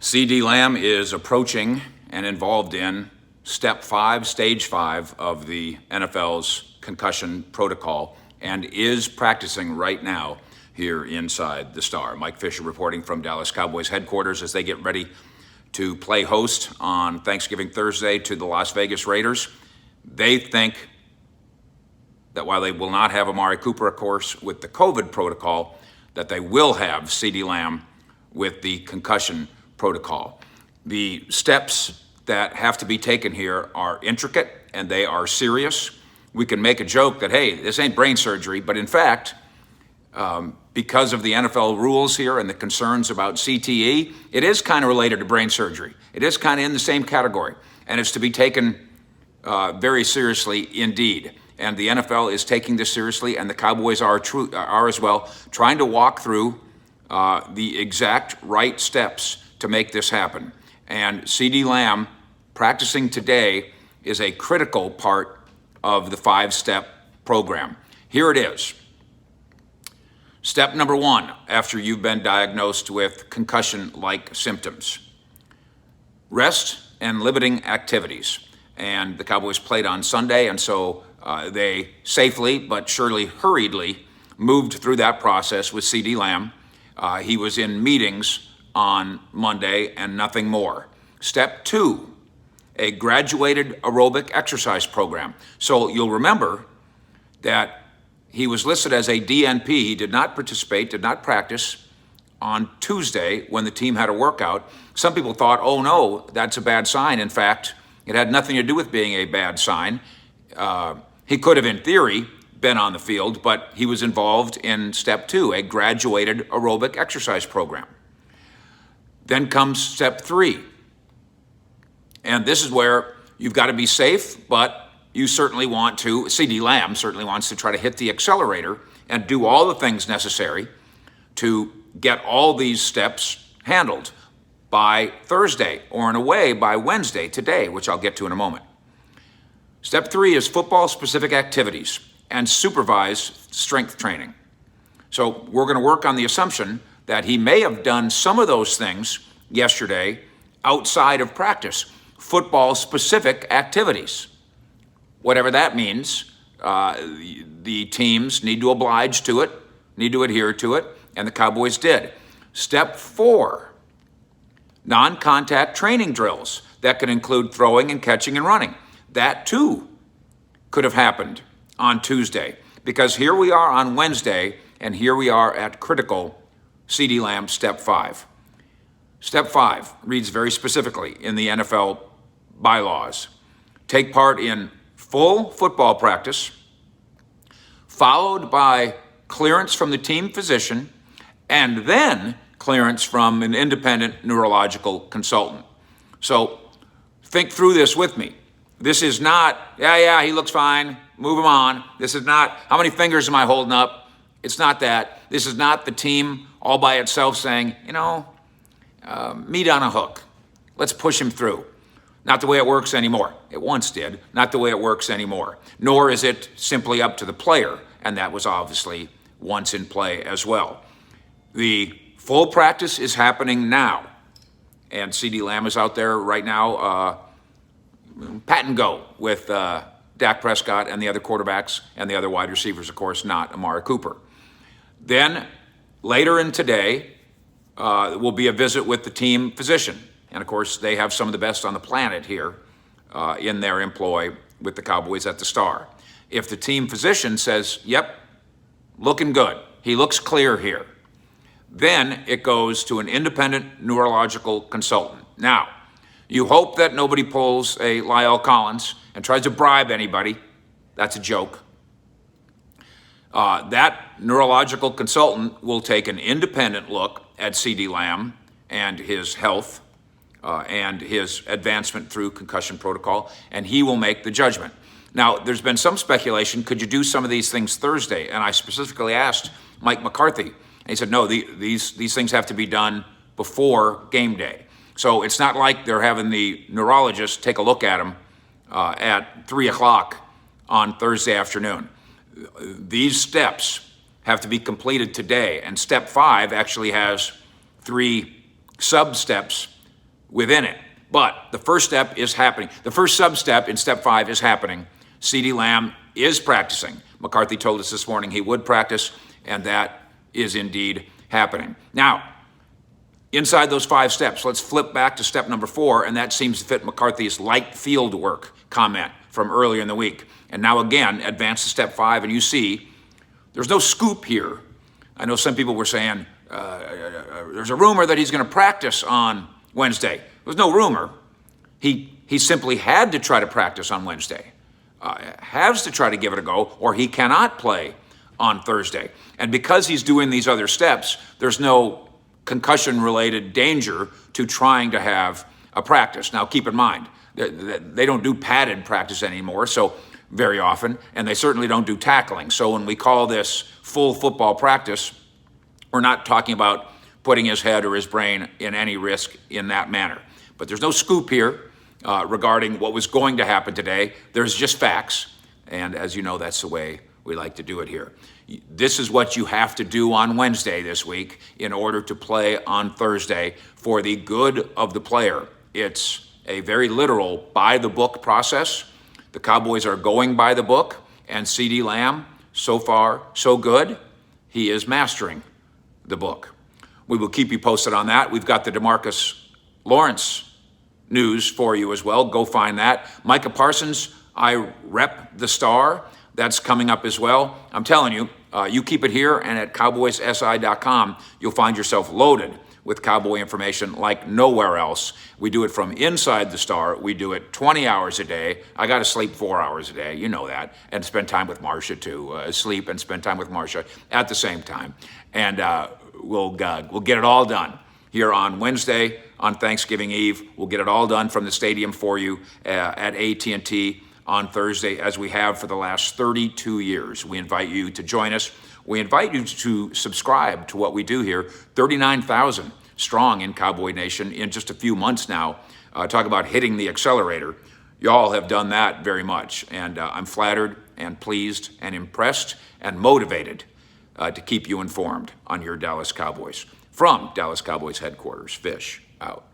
CeeDee Lamb is approaching and involved in step 5, stage 5 of the NFL's concussion protocol and is practicing right now here inside the Star. Mike Fisher reporting from Dallas Cowboys headquarters as they get ready to play host on Thanksgiving Thursday to the Las Vegas Raiders. They think that while they will not have Amari Cooper, of course, with the COVID protocol, that they will have CeeDee Lamb with the concussion protocol. The steps that have to be taken here are intricate and they are serious. We can make a joke that, hey, this ain't brain surgery, but in fact, because of the NFL rules here and the concerns about CTE, it is kind of related to brain surgery. It is kind of in the same category, and it's to be taken very seriously indeed. And the NFL is taking this seriously, and the Cowboys are as well, trying to walk through the exact right steps to make this happen. And CeeDee Lamb practicing today is a critical part of the 5-step program. Here it is. Step number 1, after you've been diagnosed with concussion-like symptoms: rest and limiting activities. And the Cowboys played on Sunday, and so they safely but surely hurriedly moved through that process with CeeDee Lamb. He was in meetings on Monday and nothing more. Step 2, a graduated aerobic exercise program. So you'll remember that he was listed as a DNP. He did not participate, did not practice on Tuesday when the team had a workout. Some people thought, oh no, that's a bad sign. In fact, it had nothing to do with being a bad sign. He could have, in theory, been on the field, but he was involved in step 2, a graduated aerobic exercise program. Then comes step 3. And this is where you've got to be safe, but you certainly want to, CeeDee Lamb certainly wants to try to hit the accelerator and do all the things necessary to get all these steps handled by Thursday, or in a way by Wednesday, today, which I'll get to in a moment. Step 3 is football-specific activities and supervised strength training. So we're going to work on the assumption that he may have done some of those things yesterday outside of practice, football-specific activities. Whatever that means, the teams need to oblige to it, need to adhere to it, and the Cowboys did. Step 4, non-contact training drills that could include throwing and catching and running. That too could have happened on Tuesday, because here we are on Wednesday, and here we are at critical CeeDee Lamb step 5. Step 5 reads very specifically in the NFL bylaws: take part in full football practice, followed by clearance from the team physician, and then clearance from an independent neurological consultant. So think through this with me. This is not, he looks fine, move him on. This is not, how many fingers am I holding up? It's not that. This is not the team all by itself saying, meat on a hook. Let's push him through. Not the way it works anymore. It once did. Not the way it works anymore. Nor is it simply up to the player, and that was obviously once in play as well. The full practice is happening now, and CeeDee Lamb is out there right now, pat and go with Dak Prescott and the other quarterbacks and the other wide receivers, of course, not Amari Cooper. Then later in today will be a visit with the team physician. And of course, they have some of the best on the planet here in their employ with the Cowboys at the Star. If the team physician says, yep, looking good, he looks clear here, then it goes to an independent neurological consultant. Now, you hope that nobody pulls a Lyle Collins and tries to bribe anybody. That's a joke. That neurological consultant will take an independent look at CeeDee Lamb and his health and his advancement through concussion protocol, and he will make the judgment. Now, there's been some speculation, could you do some of these things Thursday? And I specifically asked Mike McCarthy, and he said, no, these things have to be done before game day. So it's not like they're having the neurologist take a look at him at 3 o'clock on Thursday afternoon. These steps have to be completed today, and step 5 actually has 3 sub-steps within it. But the first step is happening. The first sub-step in step 5 is happening. CeeDee Lamb is practicing. McCarthy told us this morning he would practice, and that is indeed happening. Now, inside those 5 steps, let's flip back to step number 4, and that seems to fit McCarthy's light field work comment from earlier in the week. And now again, advance to step 5, and you see there's no scoop here. I know some people were saying there's a rumor that he's going to practice on Wednesday. There's no rumor. He simply had to try to practice on Wednesday, has to try to give it a go, or he cannot play on Thursday. And because he's doing these other steps, there's no concussion-related danger to trying to have a practice. Now, keep in mind, they don't do padded practice anymore, so very often, and they certainly don't do tackling. So when we call this full football practice, we're not talking about putting his head or his brain in any risk in that manner. But there's no scoop here regarding what was going to happen today. There's just facts, and as you know, that's the way we like to do it here. This is what you have to do on Wednesday this week in order to play on Thursday for the good of the player. It's a very literal by-the-book process. The Cowboys are going by the book, and CeeDee Lamb, so far, so good. He is mastering the book. We will keep you posted on that. We've got the DeMarcus Lawrence news for you as well. Go find that. Micah Parsons, I rep the Star. That's coming up as well. I'm telling you, you keep it here, and at cowboyssi.com, you'll find yourself loaded with Cowboy information like nowhere else. We do it from inside the Star. We do it 20 hours a day. I got to sleep 4 hours a day, you know that, and spend time with Marcia too. Sleep and spend time with Marcia at the same time. And we'll get it all done here on Wednesday, on Thanksgiving Eve. We'll get it all done from the stadium for you at AT&T on Thursday, as we have for the last 32 years. We invite you to join us. We invite you to subscribe to what we do here. 39,000 strong in Cowboy Nation in just a few months now. Talk about hitting the accelerator. Y'all have done that very much, and I'm flattered and pleased and impressed and motivated to keep you informed on your Dallas Cowboys. From Dallas Cowboys headquarters, Fish out.